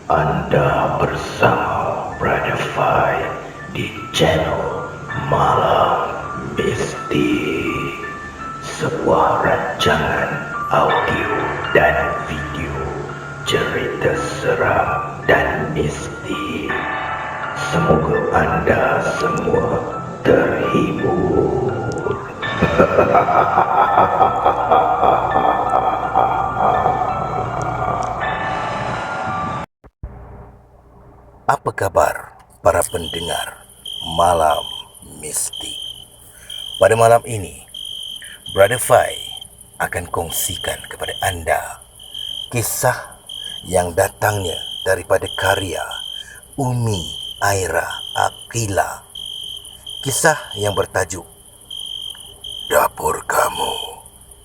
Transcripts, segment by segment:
Anda bersama Brother Fai di channel Malam Mistik, sebuah rancangan audio dan video cerita seram dan mistik. Semoga anda semua terhibur. Apa kabar para pendengar Malam Mistik? Pada malam ini, Brother Fai akan kongsikan kepada anda kisah yang datangnya daripada karya Umi Aira Aqila. Kisah yang bertajuk Dapur Kamu,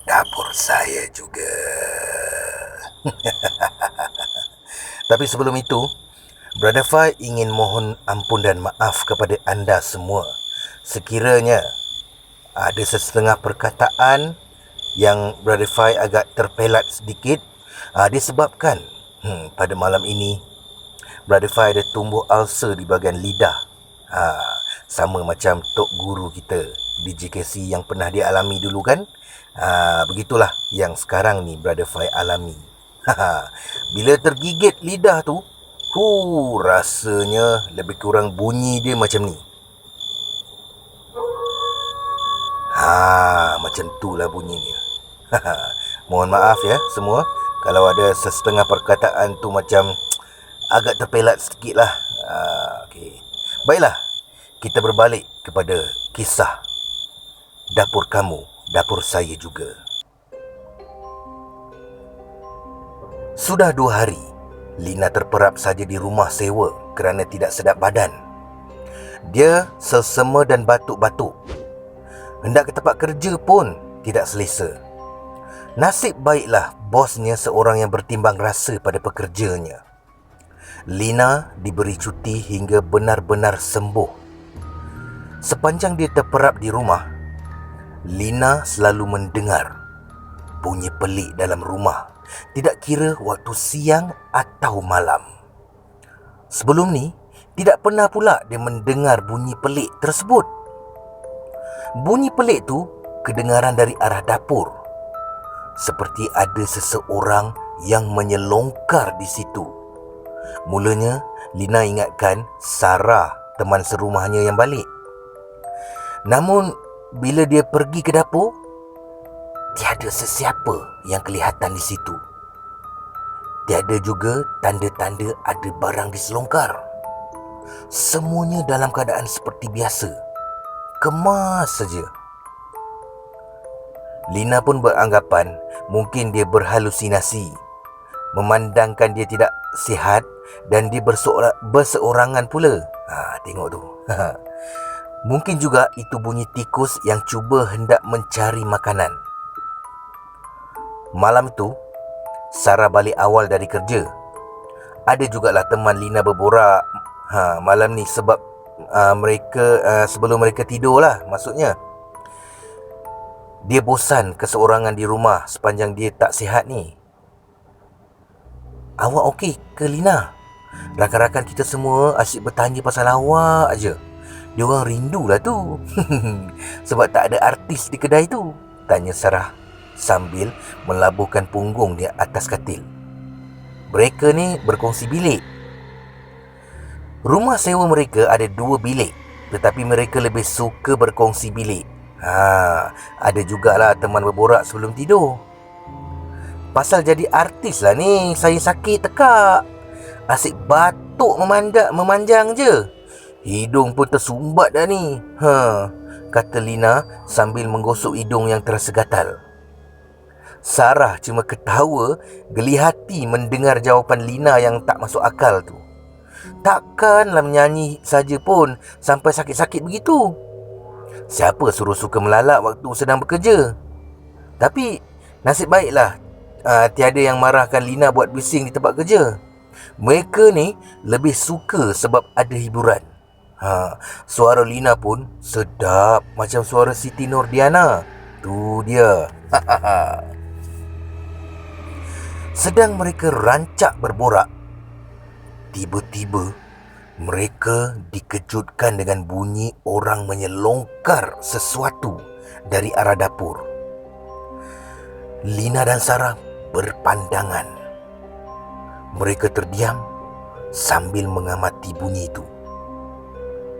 Dapur Saya Juga. Tapi sebelum itu, Brother Fai ingin mohon ampun dan maaf kepada anda semua sekiranya ada sesetengah perkataan yang Brother Fai agak terpelat sedikit. Disebabkan pada malam ini Brother Fai ada tumbuh ulcer di bahagian lidah. Sama macam tok guru kita di JKC yang pernah dia alami dulu kan. Begitulah yang sekarang ni Brother Fai alami. Bila tergigit lidah tu, rasanya lebih kurang bunyi dia macam ni. Macam tu lah bunyinya. Mohon maaf ya semua kalau ada sesetengah perkataan tu macam agak terpelat sedikit lah. Okay. Baiklah, kita berbalik kepada kisah Dapur Kamu, Dapur Saya Juga. Sudah 2 hari Lina terperap saja di rumah sewa kerana tidak sedap badan. Dia selsema dan batuk-batuk. Hendak ke tempat kerja pun tidak selesa. Nasib baiklah bosnya seorang yang bertimbang rasa pada pekerjanya. Lina diberi cuti hingga benar-benar sembuh. Sepanjang dia terperap di rumah, Lina selalu mendengar bunyi pelik dalam rumah, tidak kira waktu siang atau malam. Sebelum ni, tidak pernah pula dia mendengar bunyi pelik tersebut. Bunyi pelik tu kedengaran dari arah dapur, seperti ada seseorang yang menyelongkar di situ. Mulanya, Lina ingatkan Sarah, teman serumahnya yang balik. Namun, bila dia pergi ke dapur, tiada sesiapa yang kelihatan di situ. Tiada juga tanda-tanda ada barang diselongkar. Semuanya dalam keadaan seperti biasa, kemas saja. Lina pun beranggapan mungkin dia berhalusinasi, memandangkan dia tidak sihat dan dia berseorangan pula. Tengok tu. Mungkin juga itu bunyi tikus yang cuba hendak mencari makanan. Malam itu, Sarah balik awal dari kerja. Ada jugalah teman Lina berborak malam ni sebab mereka sebelum mereka tidur lah maksudnya. Dia bosan keseorangan di rumah sepanjang dia tak sihat ni. Awak okey ke Lina? Rakan-rakan kita semua asyik bertanya pasal awak aja. Diorang rindulah tu. Sebab tak ada artis di kedai tu, tanya Sarah sambil melabuhkan punggung di atas katil. Mereka ni berkongsi bilik. Rumah sewa mereka ada 2 bilik, tetapi mereka lebih suka berkongsi bilik. Ada jugalah teman berborak sebelum tidur. Pasal jadi artis lah ni, saya sakit tekak. Asyik batuk memanjang je. Hidung pun tersumbat dah ni. Kata Lina sambil menggosok hidung yang terasa gatal. Sarah cuma ketawa geli hati mendengar jawapan Lina yang tak masuk akal tu. Takkanlah menyanyi saja pun sampai sakit-sakit begitu. Siapa suruh suka melalak waktu sedang bekerja? Tapi nasib baiklah tiada yang marahkan Lina buat bising di tempat kerja. Mereka ni lebih suka sebab ada hiburan. Suara Lina pun sedap macam suara Siti Nordiana. Tu dia. Sedang mereka rancak berborak, Tiba-tiba, mereka dikejutkan dengan bunyi orang menyelongkar sesuatu dari arah dapur. Lina dan Sarah berpandangan. Mereka terdiam sambil mengamati bunyi itu.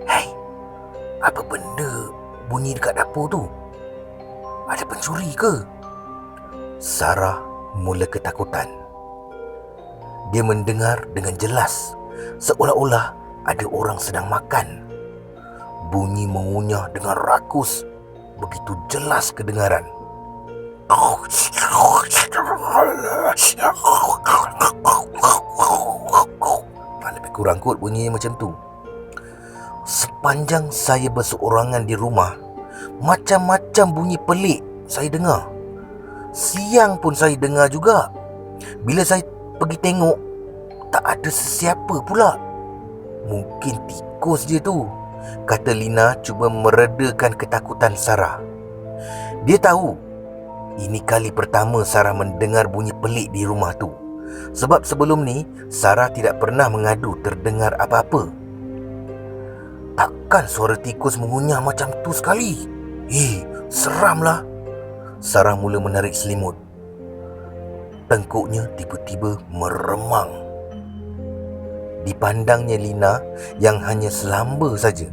Hei, apa benda bunyi dekat dapur tu? Ada pencuri ke? Sarah mula ketakutan. Dia mendengar dengan jelas, seolah-olah ada orang sedang makan. Bunyi mengunyah dengan rakus, begitu jelas kedengaran. Lebih kurang kot bunyinya macam tu. Sepanjang saya berseorangan di rumah, macam-macam bunyi pelik saya dengar. Siang pun saya dengar juga. Bila saya pergi tengok, tak ada sesiapa pula. Mungkin tikus je tu, kata Lina cuba meredakan ketakutan Sarah. Dia tahu ini kali pertama Sarah mendengar bunyi pelik di rumah tu. Sebab sebelum ni Sarah tidak pernah mengadu terdengar apa-apa. Takkan suara tikus mengunyah macam tu sekali? Seramlah. Sarah mula menarik selimut. Tengkuknya tiba-tiba meremang. Dipandangnya Lina yang hanya selamba saja.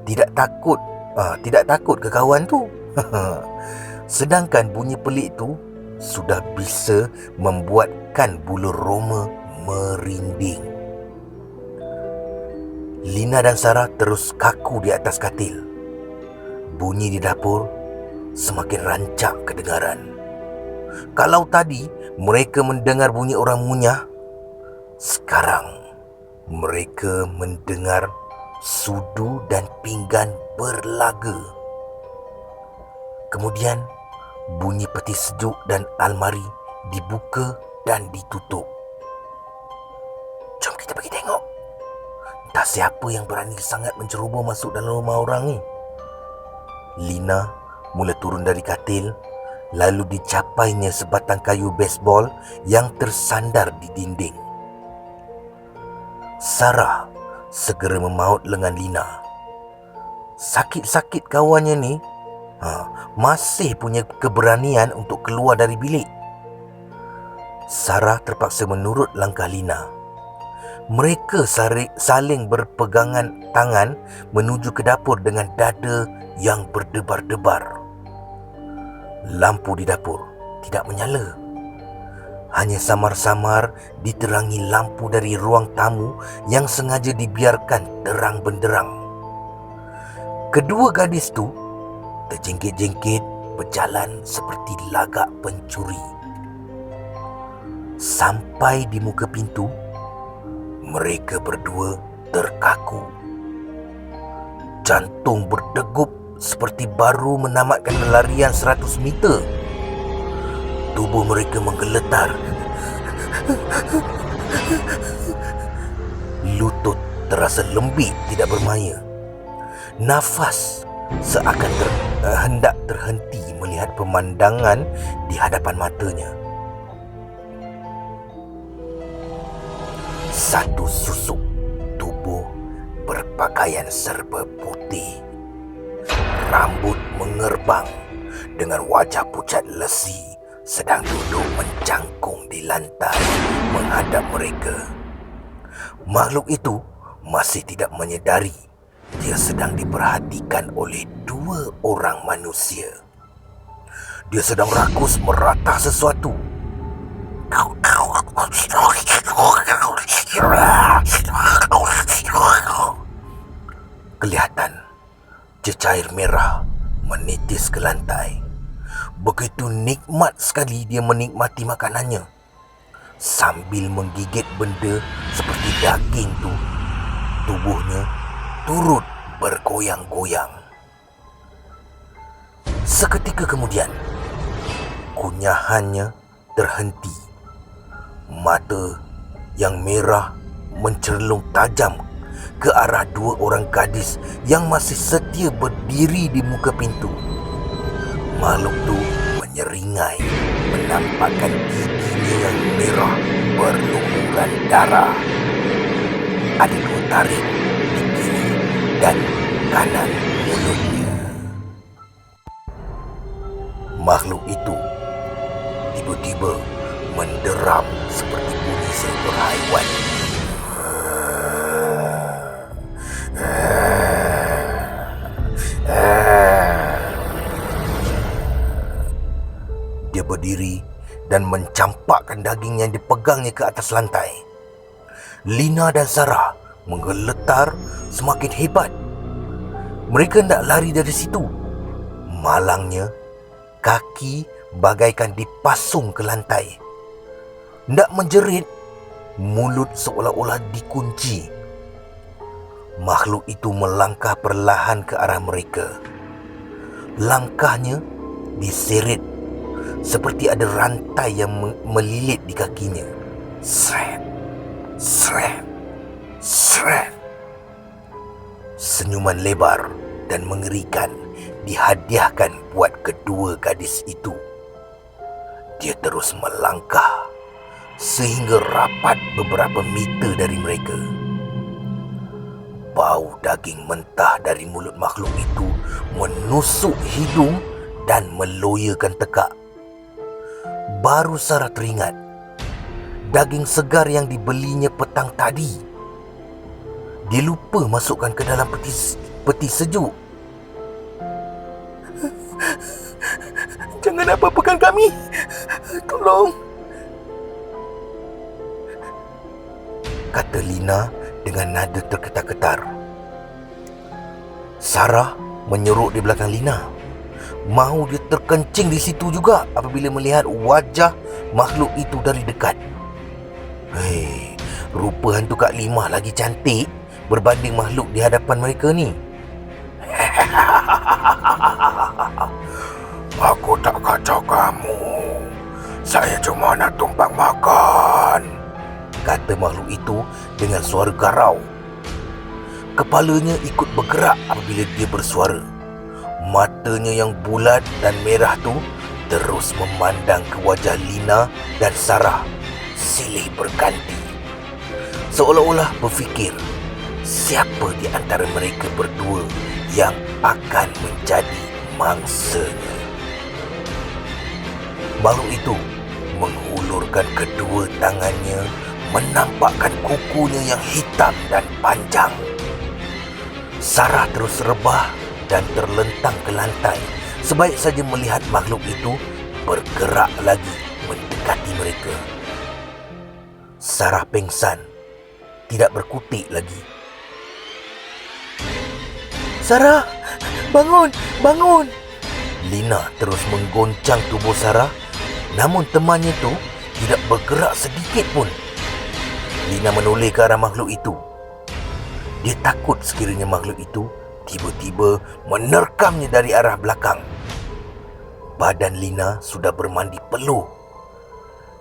Tidak takut ke kawan tu. Sedangkan bunyi pelik tu sudah bisa membuatkan bulu roma merinding. Lina dan Sarah terus kaku di atas katil. Bunyi di dapur semakin rancak kedengaran. Kalau tadi mereka mendengar bunyi orang mengunyah, sekarang mereka mendengar sudu dan pinggan berlaga. Kemudian bunyi peti sejuk dan almari dibuka dan ditutup. Jom kita pergi tengok. Entah siapa yang berani sangat menceroboh masuk dalam rumah orang ni. Lina mula turun dari katil, lalu dicapainya sebatang kayu baseball yang tersandar di dinding. Sarah segera memaut lengan Lina. Sakit-sakit kawannya ni masih punya keberanian untuk keluar dari bilik. Sarah terpaksa menurut langkah Lina. Mereka saling berpegangan tangan menuju ke dapur dengan dada yang berdebar-debar. Lampu di dapur tidak menyala. Hanya samar-samar diterangi lampu dari ruang tamu yang sengaja dibiarkan terang benderang. Kedua gadis tu terjengkit-jengkit berjalan seperti lagak pencuri. Sampai di muka pintu, mereka berdua terkaku. Jantung berdegup seperti baru menamatkan larian 100 meter. Tubuh mereka menggeletar. Lutut terasa lembik tidak bermaya. Nafas seakan hendak terhenti melihat pemandangan di hadapan matanya. Satu susuk tubuh berpakaian serba putih, rambut mengerbang dengan wajah pucat lesi, sedang duduk mencangkung di lantai menghadap mereka. Makhluk itu masih tidak menyedari dia sedang diperhatikan oleh dua orang manusia. Dia sedang rakus meratah sesuatu. Kelihatan cecair merah menitis ke lantai. Begitu nikmat sekali dia menikmati makanannya. Sambil menggigit benda seperti daging tu, tubuhnya turut bergoyang-goyang. Seketika kemudian, kunyahannya terhenti. Mata yang merah mencerlung tajam ke arah dua orang gadis yang masih setia berdiri di muka pintu. Makhluk tu menyeringai, menampakkan giginya yang merah berlumuran darah. ada 2 taring di kiri dan kanan mulutnya. Makhluk itu tiba-tiba menderam seperti bunyi seekor haiwan. Dia berdiri dan mencampakkan daging yang dipegangnya ke atas lantai. Lina dan Sarah menggeletar semakin hebat. Mereka hendak lari dari situ. Malangnya, kaki bagaikan dipasung ke lantai. Hendak menjerit, mulut seolah-olah dikunci. Makhluk itu melangkah perlahan ke arah mereka. Langkahnya diseret seperti ada rantai yang melilit di kakinya. Sret, sret, sret. Senyuman lebar dan mengerikan dihadiahkan buat kedua gadis itu. Dia terus melangkah sehingga rapat beberapa meter dari mereka. Bau daging mentah dari mulut makhluk itu menusuk hidung dan meloyakan tekak. Baru Sarah teringat daging segar yang dibelinya petang tadi. Dia lupa masukkan ke dalam peti sejuk. "Jangan apa-apakan kami. Tolong," kata Lina dengan nada terketar-ketar. Sarah menyeruk di belakang Lina. Mahu dia terkencing di situ juga apabila melihat wajah makhluk itu dari dekat. Hei, rupa hantu Kak Limah lagi cantik berbanding makhluk di hadapan mereka ni. "Aku tak kacau kamu. Saya cuma nak tumpang makan," kata makhluk itu dengan suara garau. Kepalanya ikut bergerak apabila dia bersuara. Matanya yang bulat dan merah tu terus memandang ke wajah Lina dan Sarah silih berganti. Seolah-olah berfikir, siapa di antara mereka berdua yang akan menjadi mangsanya. Makhluk itu menghulurkan kedua tangannya, menampakkan kukunya yang hitam dan panjang. Sarah terus rebah dan terlentang ke lantai, sebaik saja melihat makhluk itu bergerak lagi mendekati mereka. Sarah pingsan, tidak berkutik lagi. "Sarah, bangun, bangun!" Lina terus menggoncang tubuh Sarah, namun temannya tu tidak bergerak sedikit pun. Lina menoleh ke arah makhluk itu. Dia takut sekiranya makhluk itu tiba-tiba menerkamnya dari arah belakang. Badan Lina sudah bermandi peluh.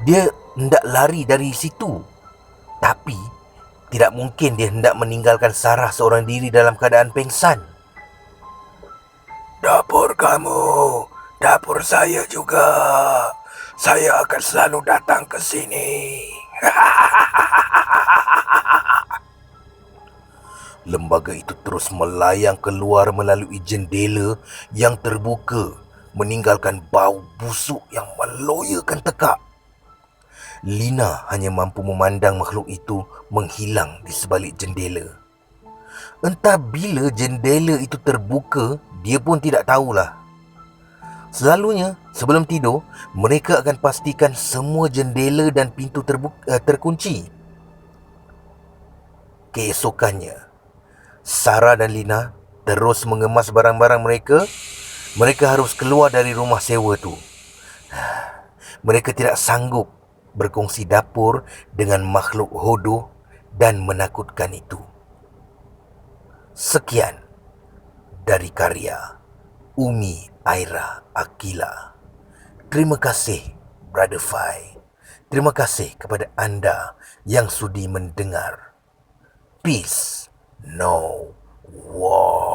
Dia hendak lari dari situ, tapi tidak mungkin dia hendak meninggalkan Sarah seorang diri dalam keadaan pingsan. "Dapur kamu, dapur saya juga. Saya akan selalu datang ke sini." Lembaga itu terus melayang keluar melalui jendela yang terbuka, meninggalkan bau busuk yang meloyakan tekak. Lina hanya mampu memandang makhluk itu menghilang di sebalik jendela. Entah bila jendela itu terbuka, dia pun tidak tahulah. Selalunya, sebelum tidur, mereka akan pastikan semua jendela dan pintu terkunci. Keesokannya, Sarah dan Lina terus mengemas barang-barang mereka. Mereka harus keluar dari rumah sewa tu. Mereka tidak sanggup berkongsi dapur dengan makhluk hodoh dan menakutkan itu. Sekian dari karya Umi Aira Akila. Terima kasih Brother Fai. Terima kasih kepada anda yang sudi mendengar. Peace. No war.